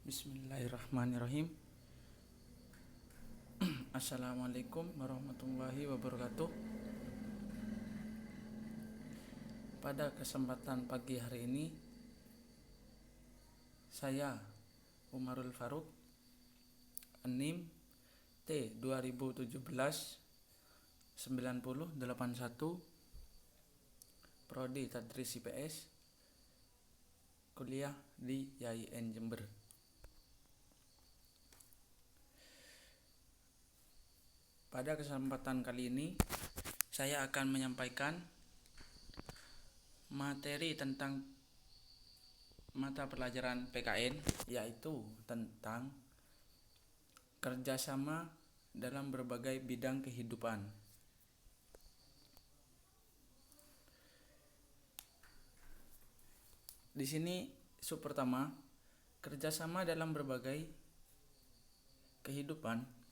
Bismillahirrahmanirrahim. Assalamualaikum warahmatullahi wabarakatuh. Pada kesempatan pagi hari ini, saya Umarul Faruk, NIM T 2017 9081, Prodi Tadris IPS, kuliah di YIN Jember. Pada kesempatan kali ini, saya akan menyampaikan materi tentang mata pelajaran PKN, yaitu tentang kerjasama dalam berbagai bidang kehidupan. Di sini sub pertama, kerjasama dalam berbagai kehidupan,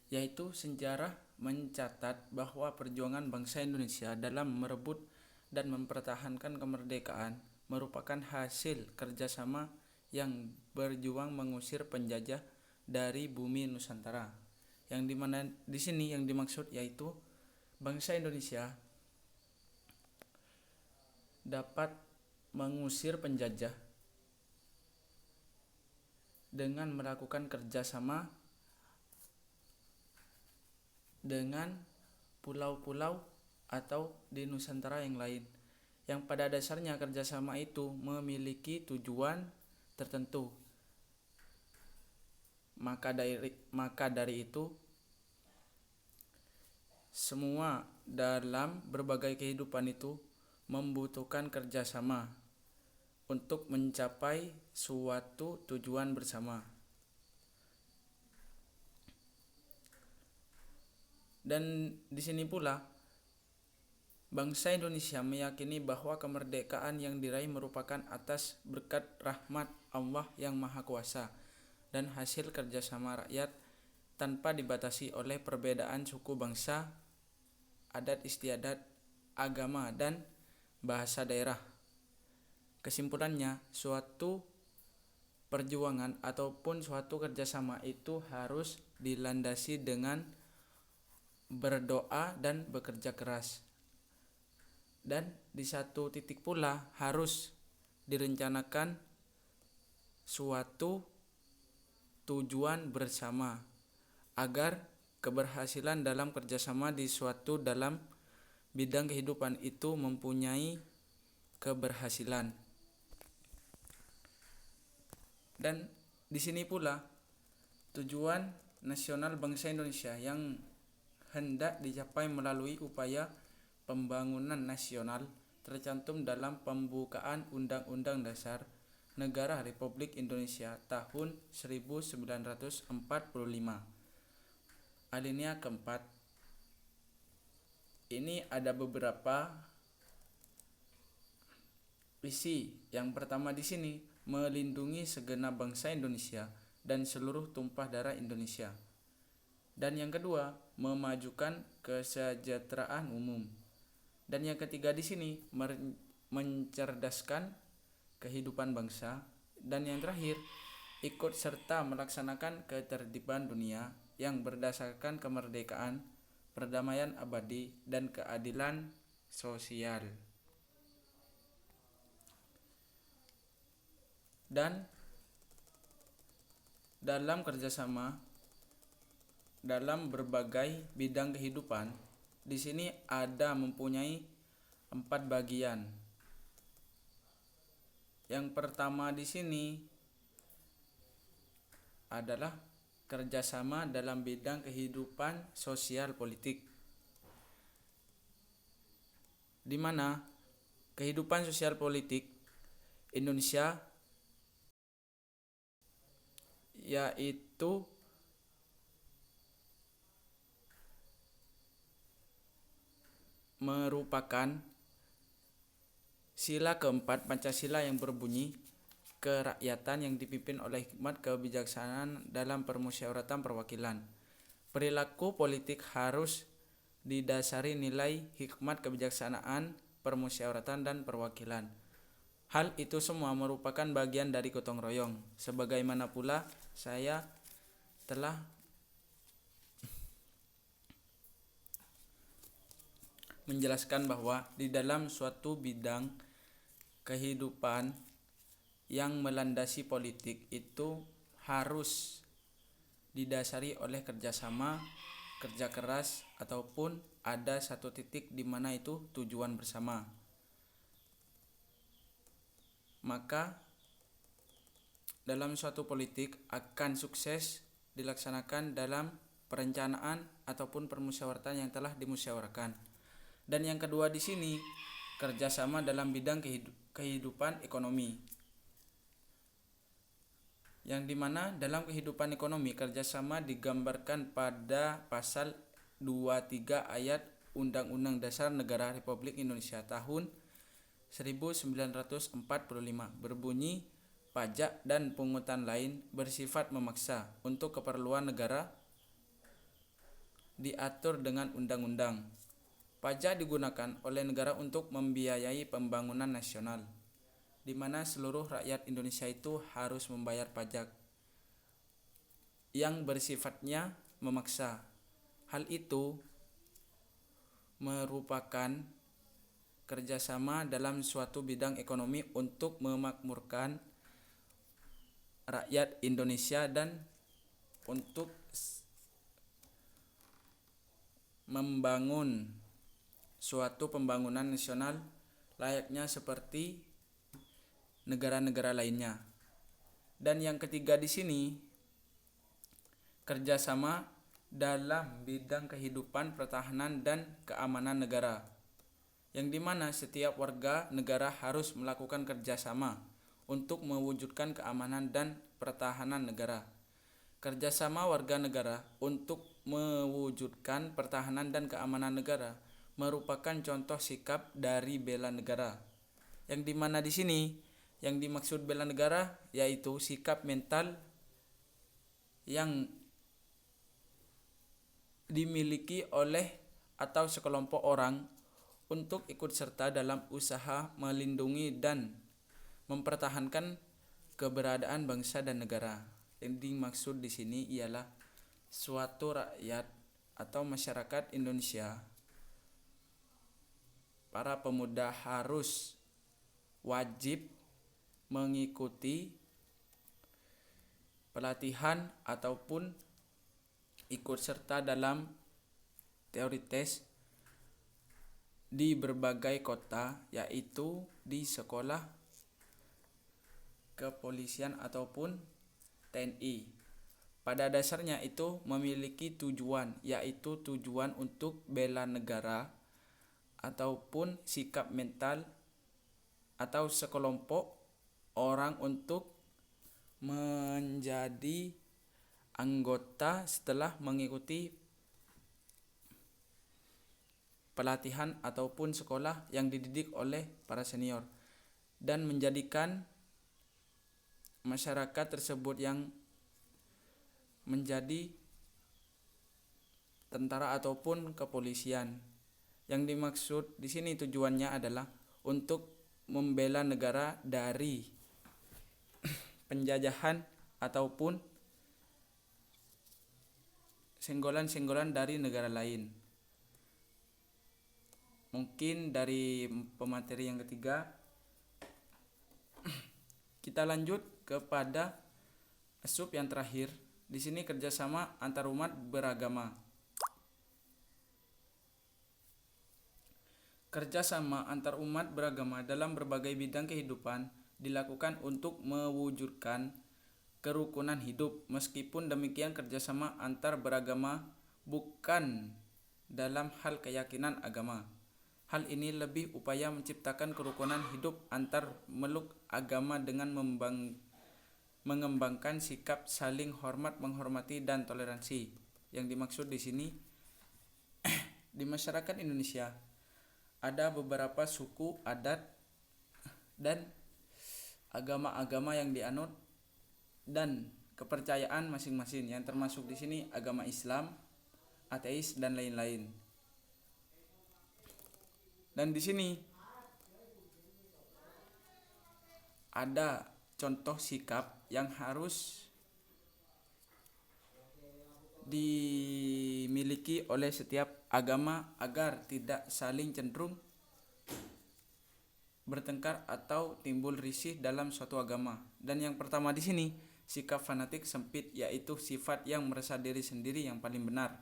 yaitu sejarah mencatat bahwa perjuangan bangsa Indonesia dalam merebut dan mempertahankan kemerdekaan merupakan hasil kerjasama yang berjuang mengusir penjajah dari bumi Nusantara. Yang dimana di sini yang dimaksud yaitu bangsa Indonesia dapat mengusir penjajah dengan melakukan kerjasama dengan pulau-pulau atau di Nusantara yang lain, yang pada dasarnya kerjasama itu memiliki tujuan tertentu. Maka dari itu, semua dalam berbagai kehidupan itu membutuhkan kerjasama untuk mencapai suatu tujuan bersama. Dan di sini pula bangsa Indonesia meyakini bahwa kemerdekaan yang diraih merupakan atas berkat rahmat Allah yang Maha Kuasa dan hasil kerjasama rakyat tanpa dibatasi oleh perbedaan suku bangsa, adat istiadat, agama, dan bahasa daerah. Kesimpulannya, suatu perjuangan ataupun suatu kerjasama itu harus dilandasi dengan berdoa dan bekerja keras. Dan di satu titik pula harus direncanakan suatu tujuan bersama agar keberhasilan dalam kerjasama di suatu dalam bidang kehidupan itu mempunyai keberhasilan. Dan di sini pula tujuan nasional bangsa Indonesia yang hendak dicapai melalui upaya pembangunan nasional tercantum dalam pembukaan Undang-Undang Dasar Negara Republik Indonesia tahun 1945. Alinea keempat. Ini ada beberapa isi. Yang pertama di sini, melindungi segenap bangsa Indonesia dan seluruh tumpah darah Indonesia. Dan yang kedua, memajukan kesejahteraan umum. Dan yang ketiga di sini, mencerdaskan kehidupan bangsa. Dan yang terakhir, ikut serta melaksanakan ketertiban dunia yang berdasarkan kemerdekaan, perdamaian abadi, dan keadilan sosial. Dan dalam kerjasama dalam berbagai bidang kehidupan, di sini ada mempunyai 4 bagian. Yang pertama di sini adalah kerjasama dalam bidang kehidupan sosial politik, di mana kehidupan sosial politik Indonesia yaitu merupakan sila keempat Pancasila yang berbunyi kerakyatan yang dipimpin oleh hikmat kebijaksanaan dalam permusyawaratan perwakilan. Perilaku politik harus didasari nilai hikmat kebijaksanaan, permusyawaratan, dan perwakilan. Hal itu semua merupakan bagian dari gotong royong. Sebagaimana pula saya telah menjelaskan bahwa di dalam suatu bidang kehidupan yang melandasi politik itu harus didasari oleh kerjasama, kerja keras, ataupun ada satu titik di mana itu tujuan bersama. Maka dalam suatu politik akan sukses dilaksanakan dalam perencanaan ataupun permusyawaratan yang telah dimusyawarahkan. Dan yang kedua di sini kerjasama dalam bidang kehidupan ekonomi, yang dimana dalam kehidupan ekonomi kerjasama digambarkan pada pasal 23 ayat Undang-Undang Dasar Negara Republik Indonesia tahun 1945 berbunyi, pajak dan pungutan lain bersifat memaksa untuk keperluan negara diatur dengan undang-undang. Pajak digunakan oleh negara untuk membiayai pembangunan nasional, di mana seluruh rakyat Indonesia itu harus membayar pajak yang bersifatnya memaksa. Hal itu merupakan kerjasama dalam suatu bidang ekonomi untuk memakmurkan rakyat Indonesia dan untuk membangun suatu pembangunan nasional layaknya seperti negara-negara lainnya. Dan yang ketiga di sini kerjasama dalam bidang kehidupan pertahanan dan keamanan negara, yang dimana setiap warga negara harus melakukan kerjasama untuk mewujudkan keamanan dan pertahanan negara. Kerjasama warga negara untuk mewujudkan pertahanan dan keamanan negara merupakan contoh sikap dari bela negara, yang dimana di sini yang dimaksud bela negara yaitu sikap mental yang dimiliki oleh atau sekelompok orang untuk ikut serta dalam usaha melindungi dan mempertahankan keberadaan bangsa dan negara. Yang dimaksud di sini ialah suatu rakyat atau masyarakat Indonesia, para pemuda harus wajib mengikuti pelatihan ataupun ikut serta dalam teori tes di berbagai kota, yaitu di sekolah kepolisian ataupun TNI. Pada dasarnya itu memiliki tujuan, yaitu tujuan untuk bela negara ataupun sikap mental atau sekelompok orang untuk menjadi anggota setelah mengikuti pelatihan ataupun sekolah yang dididik oleh para senior, dan menjadikan masyarakat tersebut yang menjadi tentara ataupun kepolisian. Yang dimaksud di sini tujuannya adalah untuk membela negara dari penjajahan ataupun senggolan-senggolan dari negara lain. Mungkin dari pemateri yang ketiga kita lanjut kepada sub yang terakhir. Di sini kerjasama antarumat beragama. Kerjasama antarumat beragama dalam berbagai bidang kehidupan dilakukan untuk mewujudkan kerukunan hidup. Meskipun demikian, kerjasama antar beragama bukan dalam hal keyakinan agama. Hal ini lebih upaya menciptakan kerukunan hidup antar meluk agama dengan mengembangkan sikap saling hormat, menghormati, dan toleransi. Yang dimaksud di sini di masyarakat Indonesia ada beberapa suku, adat, dan agama-agama yang dianut dan kepercayaan masing-masing, yang termasuk di sini agama Islam, ateis, dan lain-lain. Dan di sini ada contoh sikap yang harus dimiliki oleh setiap agama agar tidak saling cenderung bertengkar atau timbul risih dalam suatu agama. Dan yang pertama di sini, sikap fanatik sempit, yaitu sifat yang merasa diri sendiri yang paling benar.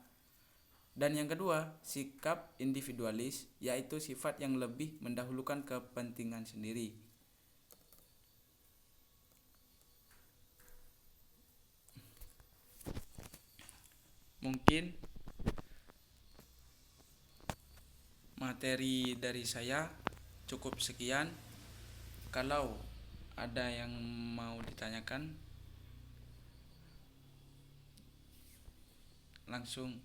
Dan yang kedua, sikap individualis, yaitu sifat yang lebih mendahulukan kepentingan sendiri. Mungkin materi dari saya cukup sekian. Kalau ada yang mau ditanyakan, langsung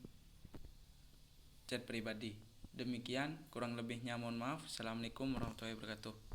chat pribadi. Demikian, kurang lebihnya mohon maaf. Assalamualaikum warahmatullahi wabarakatuh.